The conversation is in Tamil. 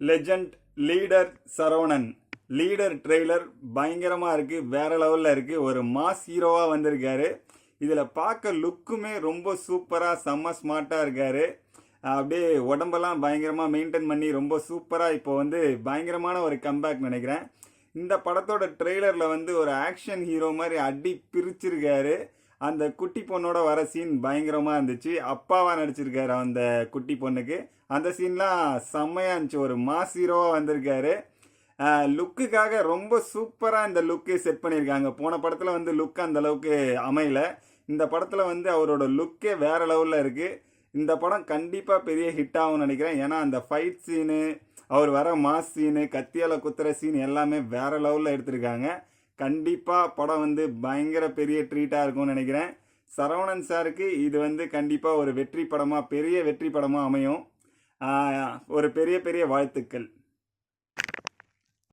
Legend leader Saravanan. Leader trailer பயங்கரமாக இருக்குது, வேற லெவலில் இருக்குது. ஒரு மாஸ் ஹீரோவாக வந்திருக்காரு. இதில் பார்க்க லுக்குமே ரொம்ப சூப்பராக செம்ம ஸ்மார்ட்டாக இருக்கார். அப்படியே உடம்பெல்லாம் பயங்கரமாக மெயின்டைன் பண்ணி ரொம்ப சூப்பராக இப்போ வந்து பயங்கரமான ஒரு கம்பேக் நினைக்கிறேன். இந்த படத்தோட ட்ரெய்லரில் வந்து ஒரு ஆக்ஷன் ஹீரோ மாதிரி அடி பிரிச்சிருக்காரு. அந்த குட்டி பொண்ணோட வர சீன் பயங்கரமாக இருந்துச்சு. அப்பாவாக நடிச்சிருக்காரு அந்த குட்டி பொண்ணுக்கு. அந்த சீன்லாம் செம்மையாக இருந்துச்சு. ஒரு மாஸ் ஹீரோவாக வந்திருக்காரு. லுக்குக்காக ரொம்ப சூப்பராக இந்த லுக்கு செட் பண்ணியிருக்காங்க. போன படத்தில் வந்து லுக் அந்த அளவுக்கு அமையல. இந்த படத்தில் வந்து அவரோட லுக்கே வேறு லெவலில் இருக்குது. இந்த படம் கண்டிப்பாக பெரிய ஹிட் ஆகும்னு நினைக்கிறேன். ஏன்னா அந்த ஃபைட் சீனு, அவர் வர மாஸ் சீனு, கத்தியால் குத்துற சீன் எல்லாமே வேறு லெவலில் எடுத்திருக்காங்க. கண்டிப்பாக படம் வந்து பயங்கர பெரிய ட்ரீட்டாக இருக்கும்னு நினைக்கிறேன். சரவணன் சாருக்கு இது வந்து கண்டிப்பாக ஒரு வெற்றி படமாக, பெரிய வெற்றி படமாக அமையும். ஒரு பெரிய பெரிய வாழ்த்துக்கள்.